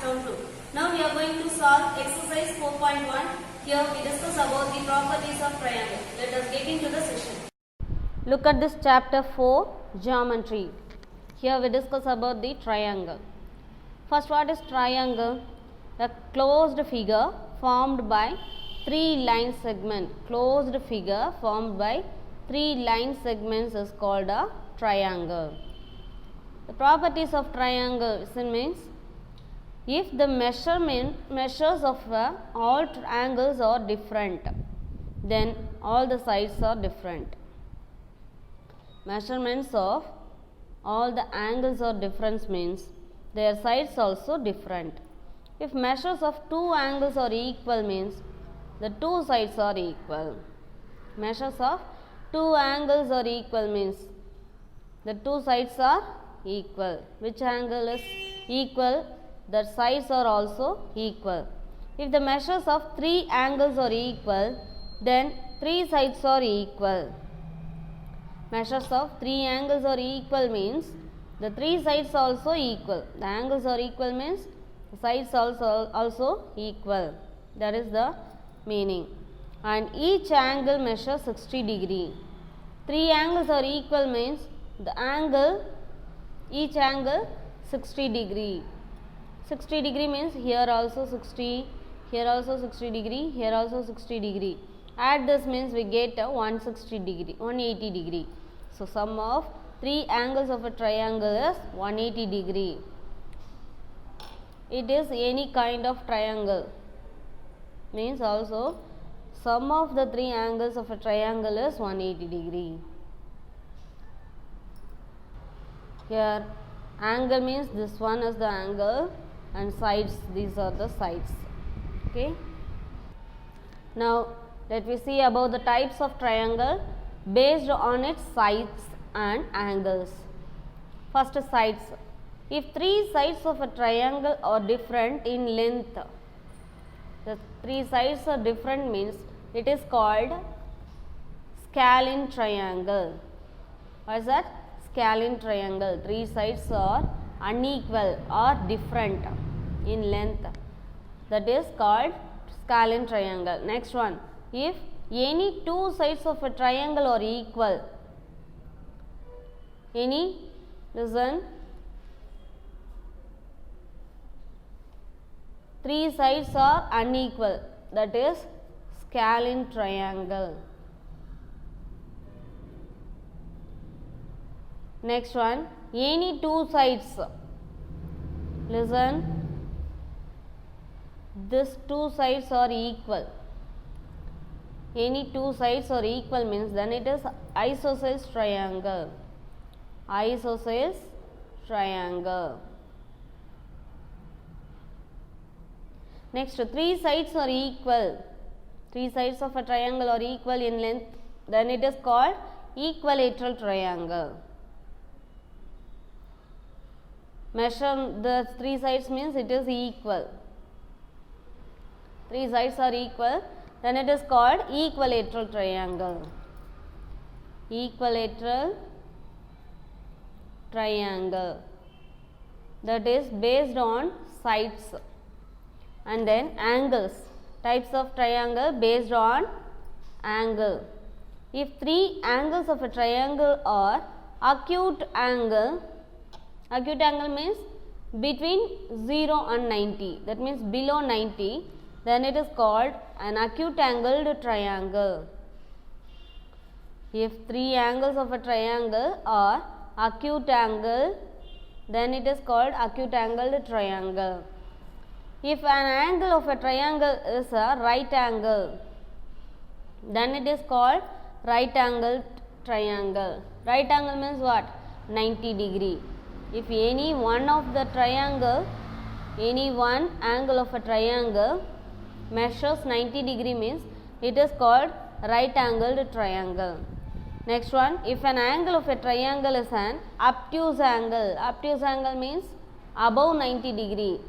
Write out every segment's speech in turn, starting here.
term 2. Now we are going to solve exercise 4.1. Here we discuss about the properties of triangle. Let us get into the session. Look at this chapter 4, geometry. Here we discuss about the triangle. First, what is triangle? A closed figure formed by three line segments. Closed figure formed by three line segments is called a triangle. The properties of triangle means if the measures of all angles are different, then all the sides are different. Measurements of all the angles are different means their sides also different. If measures of two angles are equal means the two sides are equal. Measures of two angles are equal means the two sides are equal. Which angle is equal? The sides are also equal. If the measures of three angles are equal, then three sides are equal. Measures of three angles are equal means the three sides also equal. The angles are equal means the sides also equal. That is the meaning. And each angle measures 60 degree. Three angles are equal means the angle, each angle 60 degree. 60 degree means here also 60, here also 60 degree, here also 60 degree. Add this means we get a 160 degree, 180 degree. So sum of three angles of a triangle is 180 degree. It is any kind of triangle. Means also sum of the three angles of a triangle is 180 degree. Here angle means this one is the angle and sides, these are the sides. Okay. Now let me see about the types of triangle based on its sides and angles. First, sides. If three sides of a triangle are different in length, the three sides are different means it is called scalene triangle. What is that? Scalene triangle. Three sides are unequal or different in length. That is called scalene triangle. Next one. If any two sides of a triangle are equal, listen, three sides are unequal, that is scalene triangle. Next one, any two sides, listen, these two sides are equal. Any two sides are equal means then it is isosceles triangle. Isosceles triangle. Next, three sides are equal. Three sides of a triangle are equal in length, then it is called equilateral triangle. Measure the three sides means it is equal. Three sides are equal, then it is called equilateral triangle. Equilateral triangle, that is based on sides and then angles. Types of triangle based on angle. If three angles of a triangle are acute angle means between 0 and 90, that means below 90, then it is called an acute angled triangle. If three angles of a triangle are acute angle, then it is called acute angled triangle. If an angle of a triangle is a right angle, then it is called right angled triangle. Right angle means what? 90 degree. If any one of the triangle, any one angle of a triangle measures 90 degree means it is called right angled triangle. Next one, if an angle of a triangle is an obtuse angle means above 90 degree,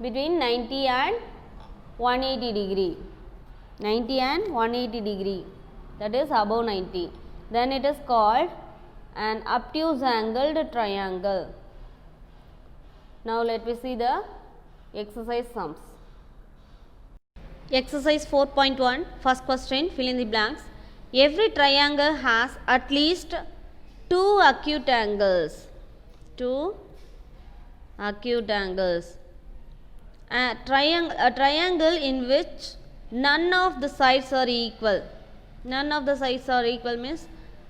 between 90 and 180 degree, 90 and 180 degree, that is above 90, then it is called an obtuse angled triangle. Now let me see the Exercise sums. Exercise 4.1, first question, fill in the blanks. Every triangle has at least two acute angles. Two acute angles. A triangle in which none of the sides are equal. None of the sides are equal means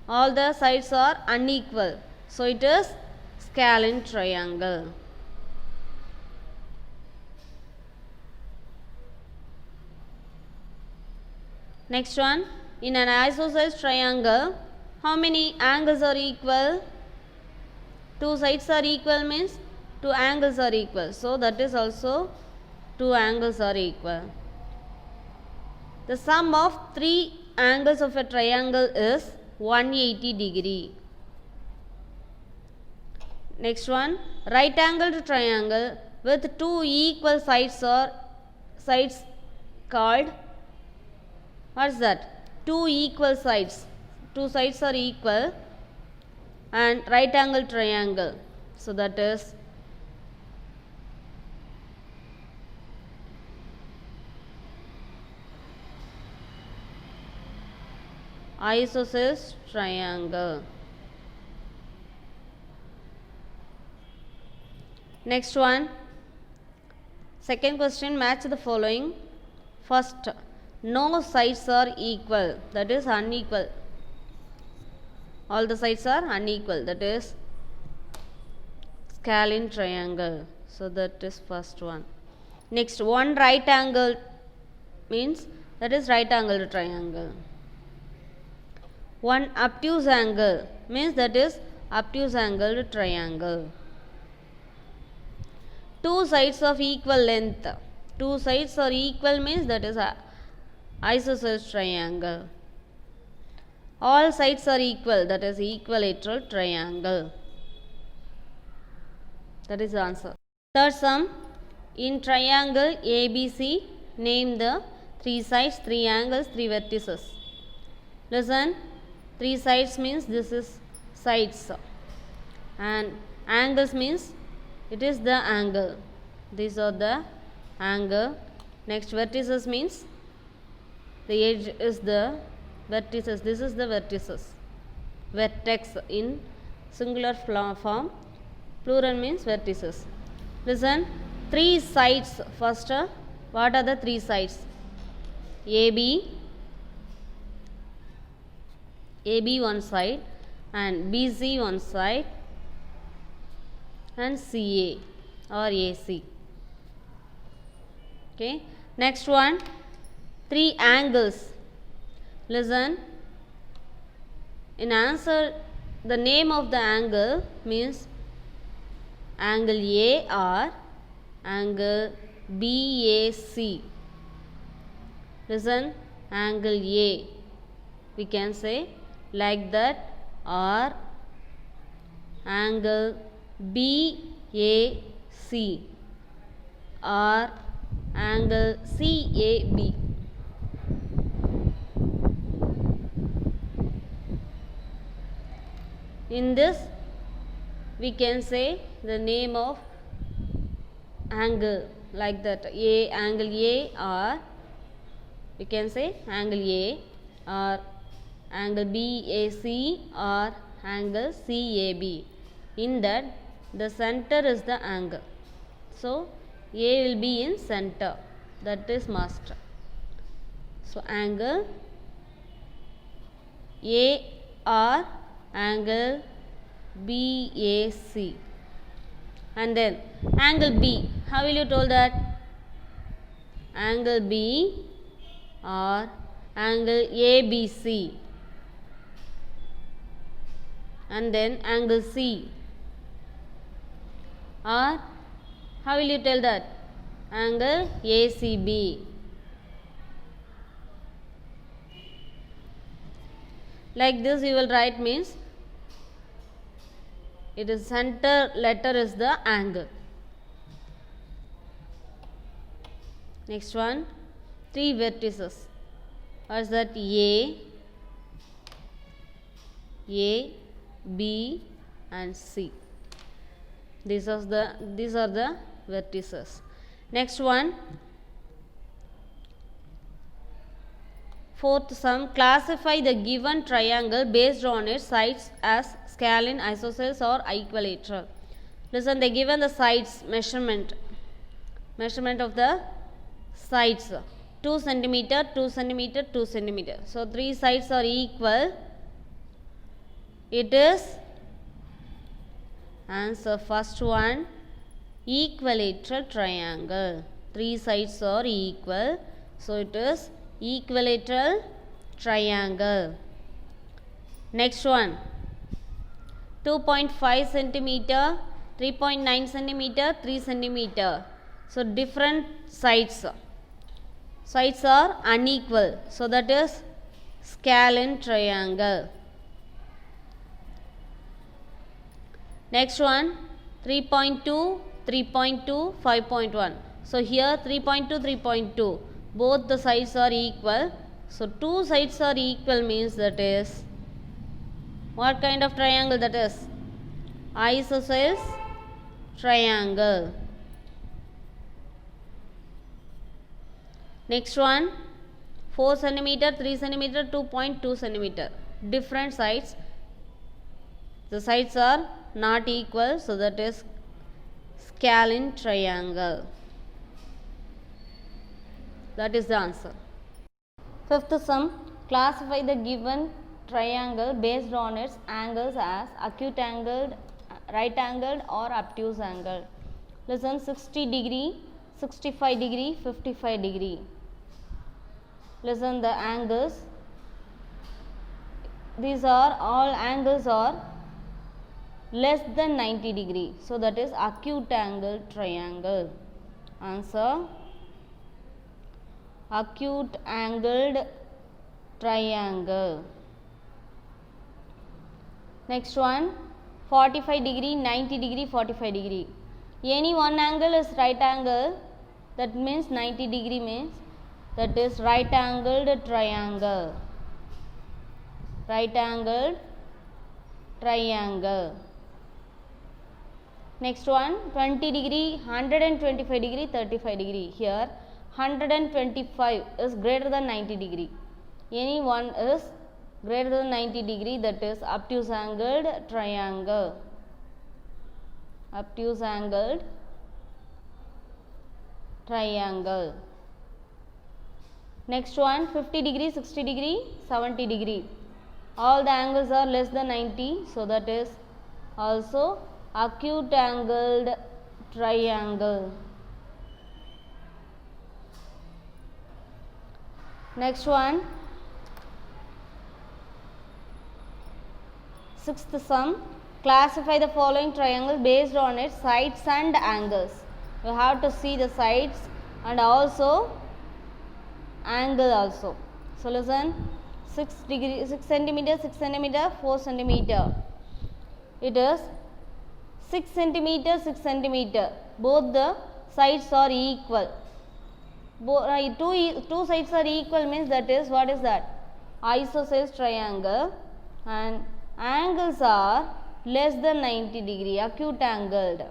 all the sides are unequal. So it is scalene triangle. Next one, in an isosceles triangle, how many angles are equal? Two sides are equal means two angles are equal. So that is also two angles are equal. The sum of three angles of a triangle is 180 degree. Next one, right angled triangle with two equal sides are called, what is that? Two equal sides. Two sides are equal and right angle triangle. So that is isosceles triangle. Next one, second question, match the following. First, no sides are equal, that is unequal. All the sides are unequal, that is scalene triangle. So that is first one. Next, one right angle means that is right angled triangle. One obtuse angle means that is obtuse angled triangle. Two sides of equal length. Two sides are equal means that is a isosceles triangle. All sides are equal, that is equilateral triangle. That is the answer. Third sum, in triangle ABC, name the three sides, three angles, three vertices. Listen, three sides means this is sides and angles means it is the angle. These are the angle. Next, vertices means the edge is the vertices. This is the vertices. Vertex in singular form. Plural means vertices. Listen, three sides. First, what are the three sides? AB one side and BC one side and CA or AC. Okay. Next one, three angles. Listen, in answer the name of the angle means angle A or angle BAC. Listen, angle A we can say like that or angle BAC or angle CAB. In this we can say the name of angle like that, angle A or we can say angle A or angle BAC or angle CAB. In that the center is the angle. So A will be in center, that is must. So angle A or angle BAC. And then angle B, how will you told that? Angle B or angle ABC. And then angle C or how will you tell that? Angle ACB. Like this you will write means it is center letter is the angle. Next one, three vertices. What is that? A, B and C. These are the vertices. Next one, fourth sum, classify the given triangle based on its sides as scalene, isosceles or equilateral. Listen, they given the sides measurement of the sides 2 centimeter, 2 centimeter, 2 centimeter. So 3 sides are equal. It is answer first one, equilateral triangle. 3 sides are equal, so it is equilateral triangle. Next one, 2.5 centimeter, 3.9 centimeter, 3 centimeter. So different sides are unequal, so that is scalene triangle. Next one, 3.2, 3.2, 5.1. So here 3.2, 3.2, both the sides are equal. So 2 sides are equal means that is what kind of triangle that is? Isosceles triangle. Next one, 4 centimeter, 3 centimeter, 2.2 centimeter. Different sides. The sides are not equal, so that is scalene triangle. That is the answer. Fifth sum, classify the given triangle based on its angles as acute angled, right angled or obtuse angled. Listen, 60 degree, 65 degree, 55 degree. Listen, the angles, these are all angles are less than 90 degree, so that is acute angled triangle. Answer, acute angled triangle. Next one, 45 degree, 90 degree, 45 degree. Any one angle is right angle, that means 90 degree means that is right angled triangle. Right angled triangle. Next one, 20 degree, 125 degree, 35 degree. Here 125 is greater than 90 degree. Any one is greater than 90 degree, that is obtuse angled triangle. Obtuse angled triangle. Next one, 50 degree, 60 degree, 70 degree. All the angles are less than 90, so that is also acute angled triangle. Next one, sixth sum, classify the following triangle based on its sides and angles. You have to see the sides and also angle also. So listen, 6 degree, 6 centimeter, 6 centimeter, 4 centimeter. It is 6 centimeter, 6 centimeter. Both the sides are equal. Two sides are equal means that is, what is that? Isosceles triangle, and angles are less than 90 degree, acute angled.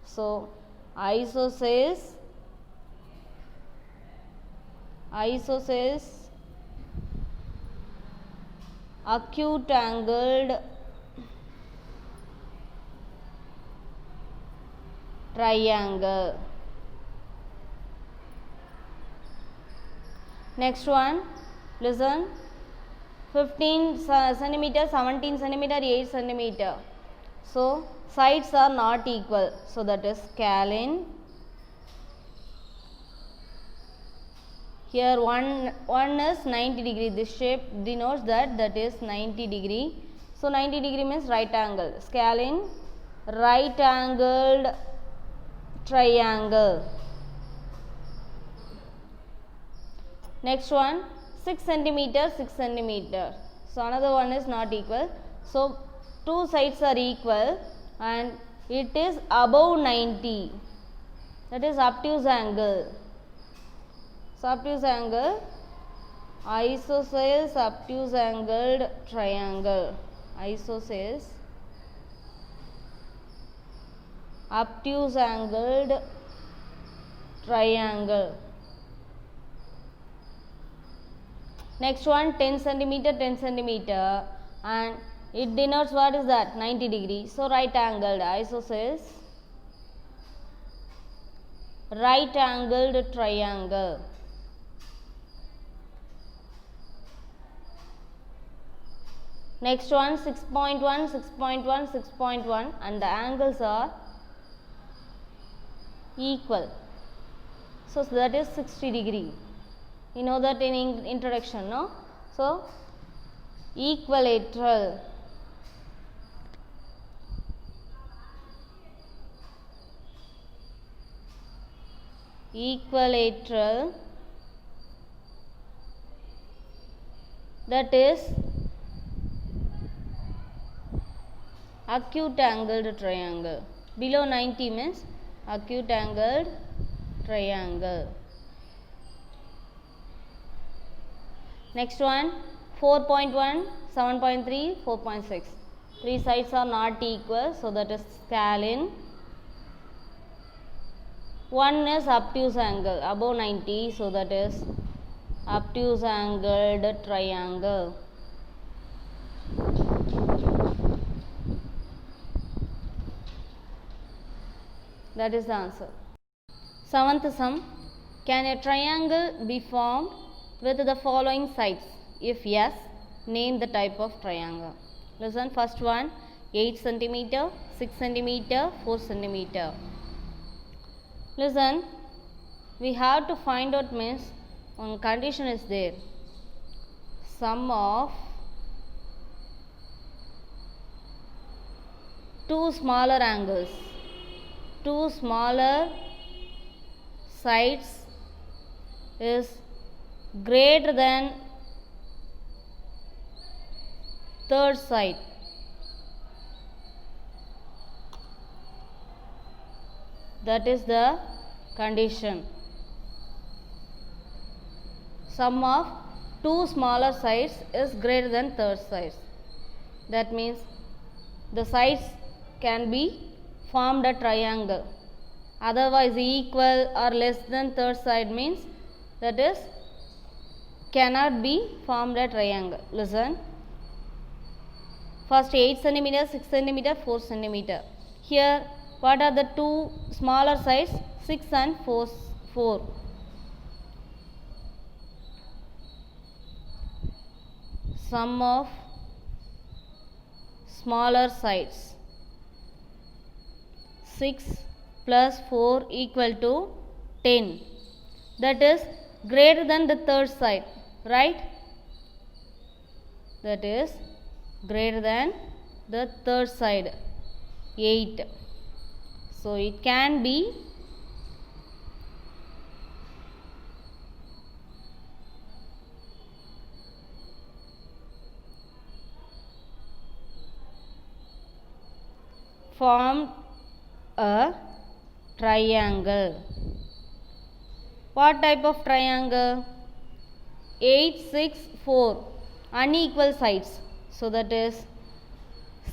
So isosceles acute angled triangle. Next one, listen, 15 centimeter, 17 centimeter, 8 centimeter. So sides are not equal, so that is scalene. Here one is 90 degree. This shape denotes that is 90 degree. So 90 degree means right angle. Scalene right angled triangle. Next one, 6 centimeter, 6 centimeter. So another one is not equal. So two sides are equal and it is above 90. That is obtuse angle. So obtuse angle, isosceles obtuse angled triangle. Isosceles obtuse angled triangle. Next one 10 centimeter, 10 centimeter, and it denotes what is that? 90 degrees. So right angled. Isosceles right angled triangle. Next one 6.1, 6.1, 6.1, and the angles are equal. So that is 60 degree. You know that in introduction, no? So equilateral. Equilateral, that is acute angled triangle. Below 90 means acute angled triangle. Next one 4.1, 7.3, 4.6. Three sides are not equal, so that is scalene. One is obtuse angle above 90, so that is obtuse angled triangle. That is the answer. Seventh sum. Can a triangle be formed with the following sides? If yes, name the type of triangle. Listen, first one 8 centimeter, 6 centimeter, 4 centimeter. Listen, we have to find out means one condition is there. Sum of two smaller angles, two smaller sides is greater than third side. That is the condition. Sum of two smaller sides is greater than third sides. That means the sides can be formed a triangle. Otherwise equal or less than third side means that is cannot be formed a triangle. Listen. First 8 centimeter, 6 centimeter, 4 centimeter. Here what are the two smaller sides? 6 and 4. Sum of smaller sides 6 plus 4 equal to 10. That is greater than the third side, right? That is greater than the third side, 8. So it can be formed a triangle. What type of triangle? 8, 6, 4 unequal sides. So that is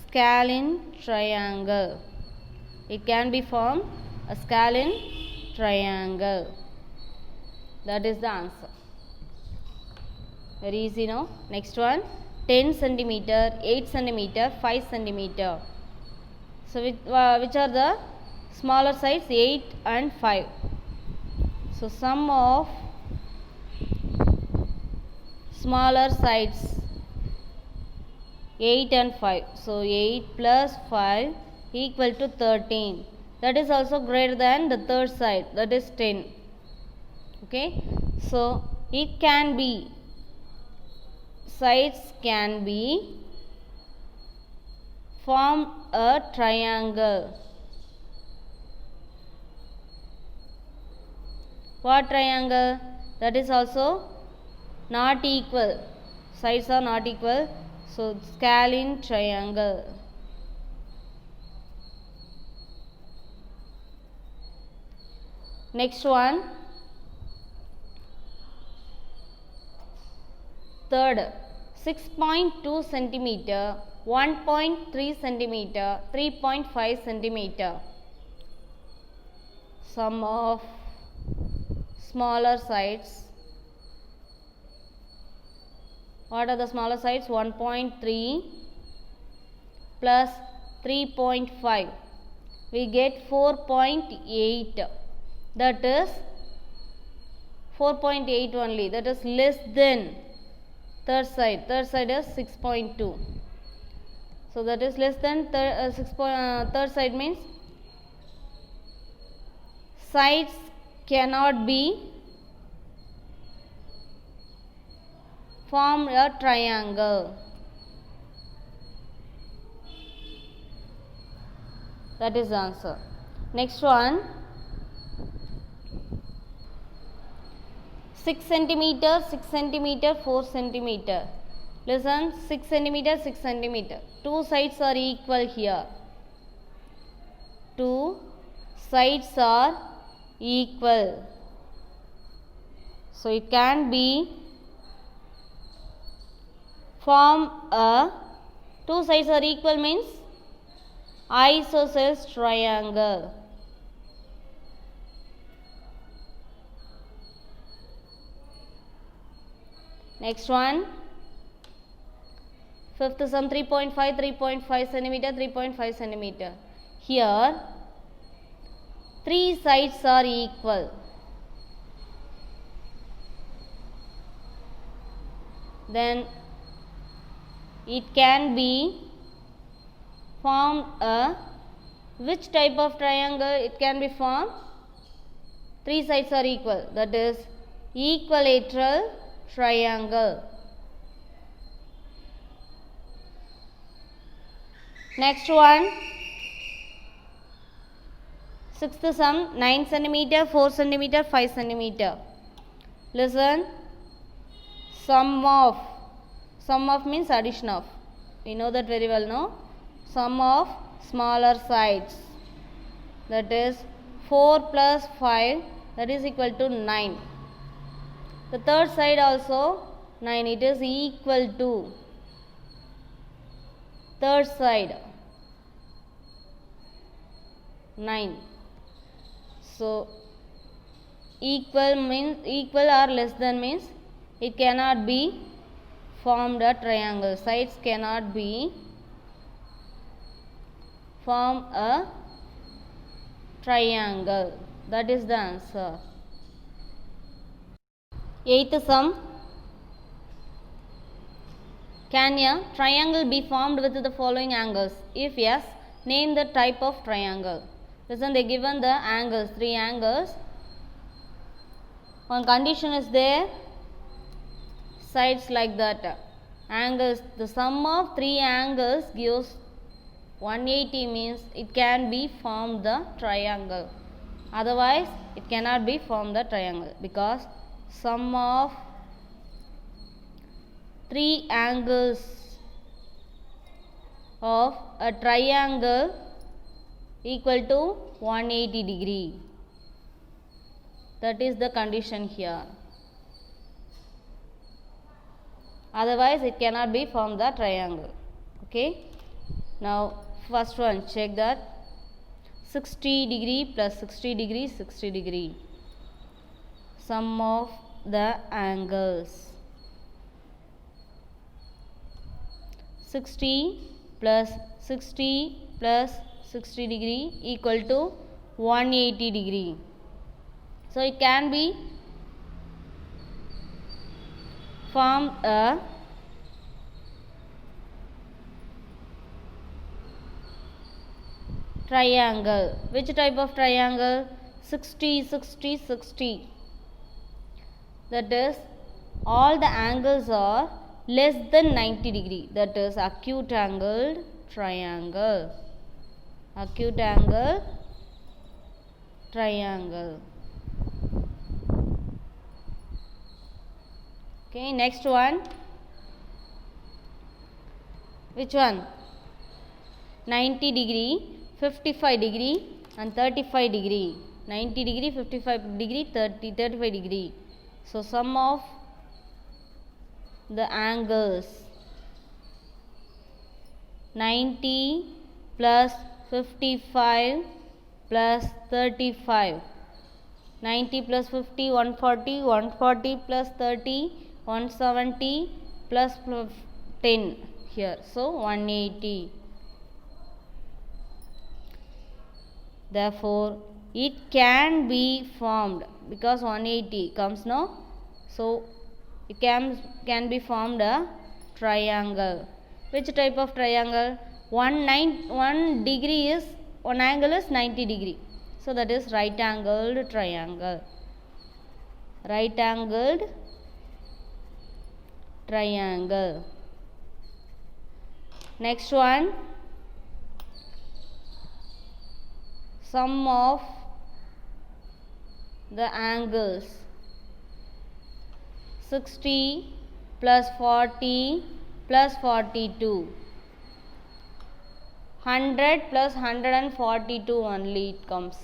scalene triangle. It can be formed a scalene triangle. That is the answer. Very easy, no? Next one 10 centimeter, 8 centimeter, 5 centimeter. So which are the smaller sides? 8 and 5. So sum of smaller sides 8 and 5. So 8 plus 5 equal to 13. That is also greater than the third side, that is 10. Okay. So it can be, sides can be form a triangle. What triangle? That is also not equal. Sides are not equal. So scalene triangle. Next one. Third, 6.2 centimeter, 1.3 centimeter, 3.5 centimeter. Sum of smaller sides. What are the smaller sides? 1.3 plus 3.5. We get 4.8. That is 4.8 only. That is less than third side. Third side is 6.2. So that is less than third side means sides cannot be form a triangle. That is the answer. Next one, 6 centimeter, 6 centimeter, 4 centimeter. Listen, 6 centimeter, 6 centimeter. Two sides are equal here. Two sides are equal. So it can be form a, two sides are equal means isosceles triangle. Next one, fifth sum, 3.5, 3.5 centimeter, 3.5 centimeter. Here, three sides are equal. Then it can be formed a, which type of triangle it can be formed? Three sides are equal, that is equilateral triangle. Next one, sixth sum, 9 centimeter, 4 centimeter, 5 centimeter. Listen, sum of means addition of. We know that very well, no? Sum of smaller sides, that is 4 plus 5, that is equal to 9. The third side also 9, it is equal to third side 9. So equal means equal or less than means it cannot be formed a triangle. Sides cannot be form a triangle. That is the answer. Eighth sum, can a triangle be formed with the following angles? If yes, name the type of triangle. Listen, they given the angles, three angles. One condition is there, sides like that. Angles, the sum of three angles gives 180 means it can be formed the triangle. Otherwise, it cannot be formed the triangle, because sum of three angles of a triangle equal to 180 degree. That is the condition here. Otherwise, it cannot be formed the triangle. Okay. Now, first one, check that 60 degree plus 60 degree, 60 degree. Sum of the angles. 60 plus 60 plus 60 degree equal to 180 degree. So it can be formed a triangle. Which type of triangle? 60, 60, 60. That is, all the angles are less than 90 degree. That is acute angled triangle. Acute angle triangle. Okay, next one. Which one? 90 degree, 55 degree and 35 degree. 90 degree, 55 degree, 35 degree. So sum of the angles 90 plus 55 plus 35. 90 plus 50, 140, 140 plus 30, 170 plus 10 here. So 180. Therefore, it can be formed because 180 comes now. So it can be formed a triangle. Which type of triangle? One degree is, one angle is 90 degree. So that is right angled triangle. Right angled triangle. Next one, sum of the angles. 60 plus 40 plus 42. 100 plus 142 only it comes.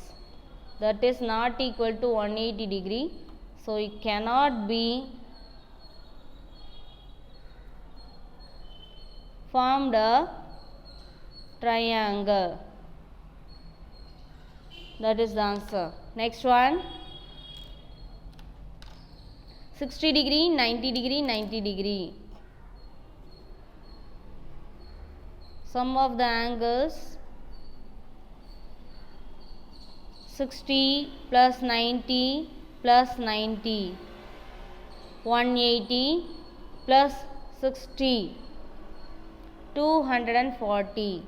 That is not equal to 180 degree. So it cannot be formed a triangle. That is the answer. Next one, 60 degree, 90 degree, 90 degree. Sum of the angles, 60 plus 90 plus 90, 180 plus 60, 240.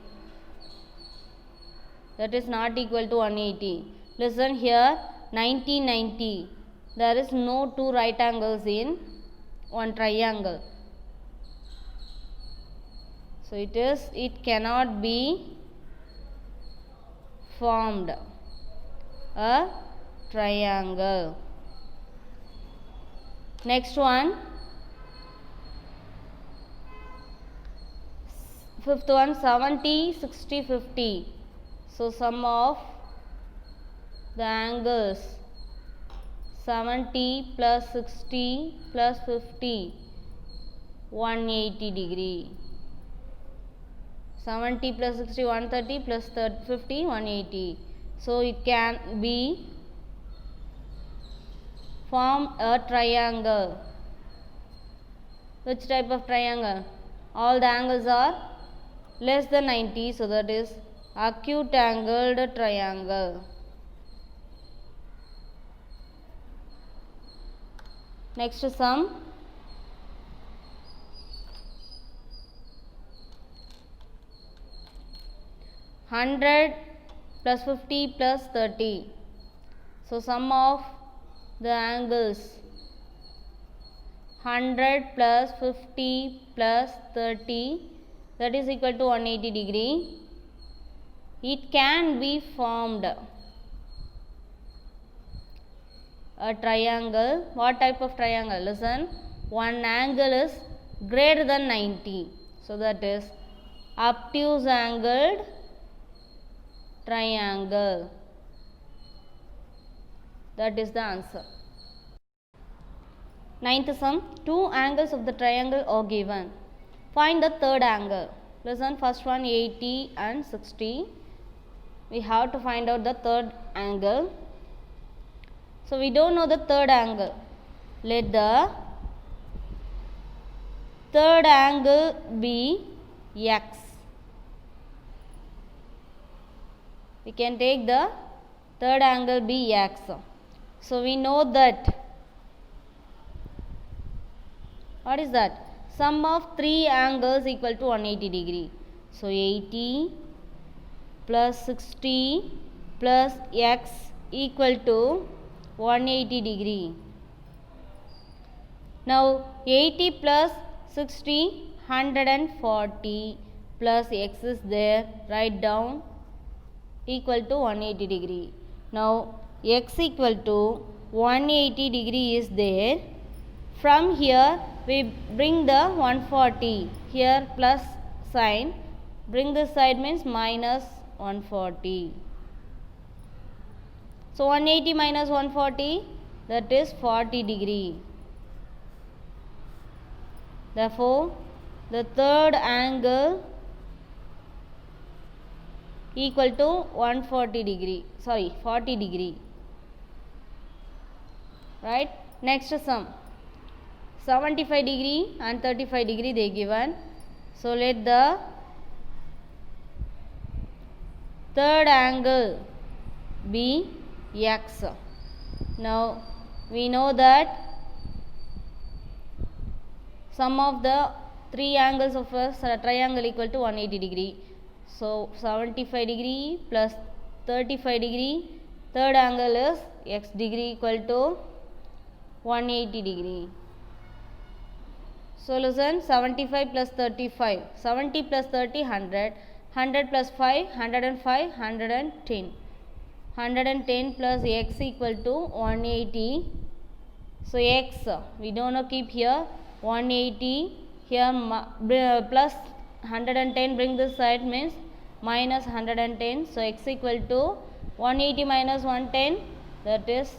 That is not equal to 180. Listen here, 90, 90. There is no two right angles in one triangle. So it cannot be formed a triangle. Next one, fifth one, 70, 60, 50. So sum of the angles, 70 plus 60 plus 50, 180 degree. 70 plus 60, 130 plus 50, 180. So it can be form a triangle. Which type of triangle? All the angles are less than 90, so that is acute angled triangle. Next sum, 100 plus 50 plus 30. So sum of the angles, 100 plus 50 plus 30, that is equal to 180 degree. It can be formed a triangle. What type of triangle? Listen, one angle is greater than 90. So that is obtuse angled triangle. That is the answer. Ninth sum, two angles of the triangle are given. Find the third angle. Listen, first one 80 and 60. We have to find out the third angle. So we don't know the third angle. Let the third angle be x. We can take the third angle be x. So we know that, what is that? Sum of three angles equal to 180 degree. So 80 plus 60 plus x equal to 180 degree. Now 80 plus 60, 140 plus x is there, write down, equal to 180 degree. Now x equal to 180 degree is there. From here we bring the 140, here plus sign, bring this side means minus 140. So 180 minus 140, that is 40 degree. Therefore the third angle equal to 40 degree. right? Next sum, 75 degree and 35 degree they given. So let the third angle be x. Now we know that sum of the three angles of a triangle equal to 180 degree. So 75 degree plus 35 degree, third angle is x degree equal to 180 degree. So listen, 75 plus 35, 70 plus 30, 100, 100 plus 5, 105, 110. 110 plus x equal to 180. So x, we don't know, keep here 180, here plus 110 bring this side means minus 110. So x equal to 180 minus 110, that is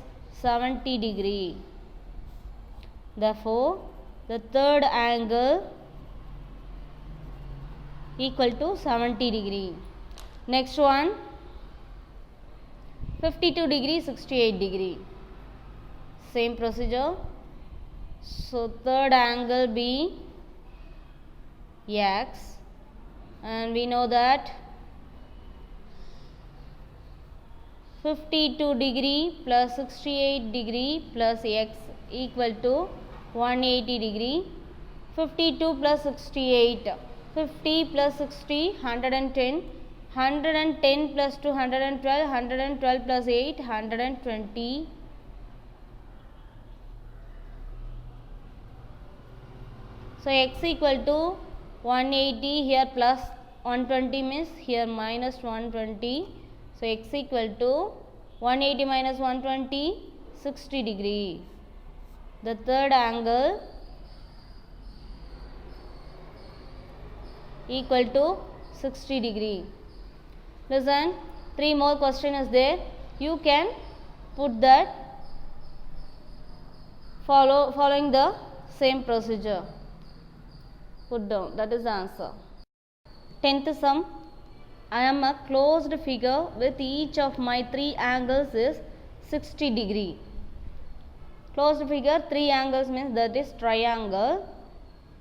70 degree. Therefore the third angle equal to 70 degree. Next one, 52 degree, 68 degree. Same procedure. So third angle be x, and we know that 52 degree plus 68 degree plus x equal to 180 degree. 52 plus 68, 50 plus 60, 110, 110 plus 2, 112, 112 plus 8, 120. So x equal to 180, here plus 120 means here minus 120. So x equal to 180 minus 120, 60 degree. The third angle equal to 60 degree. Listen, three more question is there. You can put that following the same procedure. Put down, that is the answer. 10th sum, I am a closed figure with each of my three angles is 60 degree. Closed figure, three angles means that is triangle,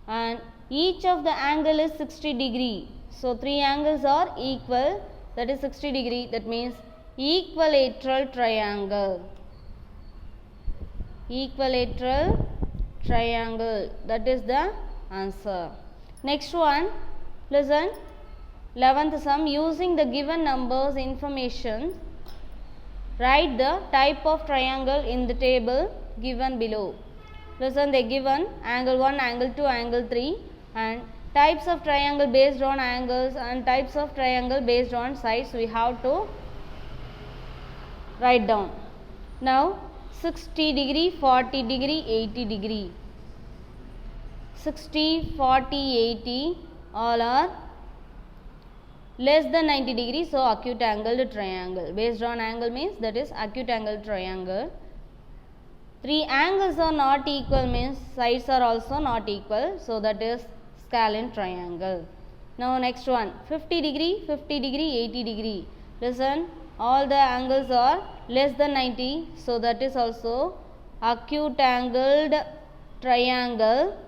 and each of the angle is 60 degree. So three angles are equal, that is 60 degree, that means equilateral triangle. Equilateral triangle, that is the answer. Next one, listen, 11th sum, using the given numbers information, write the type of triangle in the table given below. Listen, they given angle 1, angle 2, angle 3, and types of triangle based on angles and types of triangle based on sides we have to write down. Now 60 degree, 40 degree, 80 degree. 60, 40, 80 all are less than 90 degree, so acute angled triangle. Based on angle means that is acute angled triangle. Three angles are not equal means sides are also not equal, so that is scalene triangle. Now next one, 50 degree, 50 degree, 80 degree. Listen, all the angles are less than 90, so that is also acute angled triangle.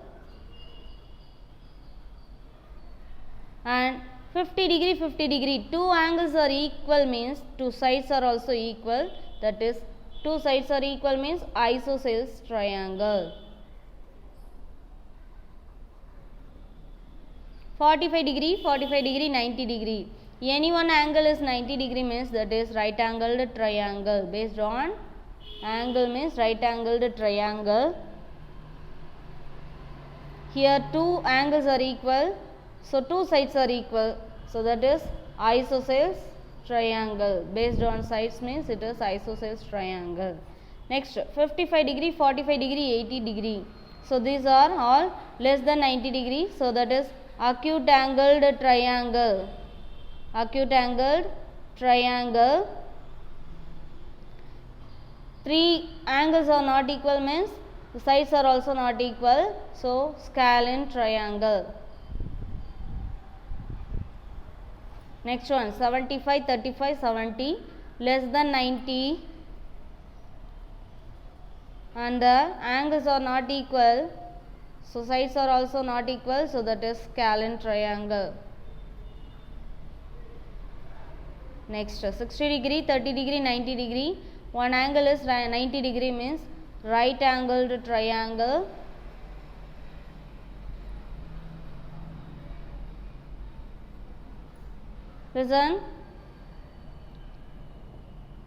And 50 degree, 50 degree, two angles are equal means two sides are also equal, that is two sides are equal means isosceles triangle. 45 degree, 45 degree, 90 degree. Any one angle is 90 degree means that is right angled triangle. Based on angle means right angled triangle. Here two angles are equal, so two sides are equal, so that is isosceles triangle. Based on sides means it is isosceles triangle. Next, 55 degree, 45 degree, 80 degree. So these are all less than 90 degree, so that is acute angled triangle. Acute angled triangle. Three angles are not equal means the sides are also not equal, so scalene triangle. Next one, 75, 35, 70, less than 90 and the angles are not equal, so sides are also not equal, so that is scalene triangle. Next, 60 degree, 30 degree, 90 degree. One angle is 90 degree means right angled triangle. Listen,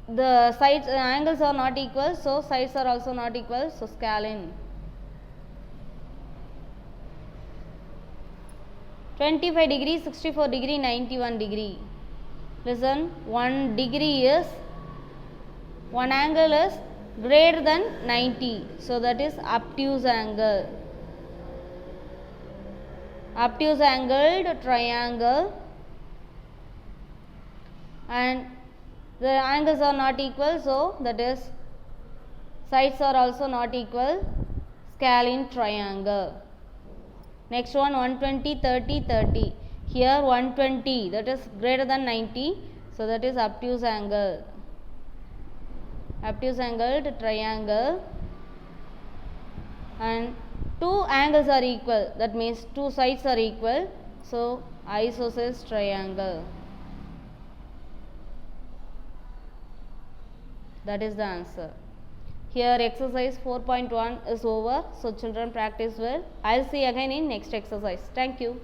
the sides angles are not equal, so sides are also not equal, so scalene. 25 degree, 64 degree, 91 degree. Listen, one angle is greater than 90, so that is obtuse angle. Obtuse angled triangle, and the angles are not equal, so that is sides are also not equal, scalene triangle. Next one, 120, 30, 30. Here 120, that is greater than 90, so that is obtuse angle. Obtuse angled triangle, and two angles are equal, that means two sides are equal, so isosceles triangle. That is the answer. Here exercise 4.1 is over, so children practice well. I will see again in next exercise. Thank you.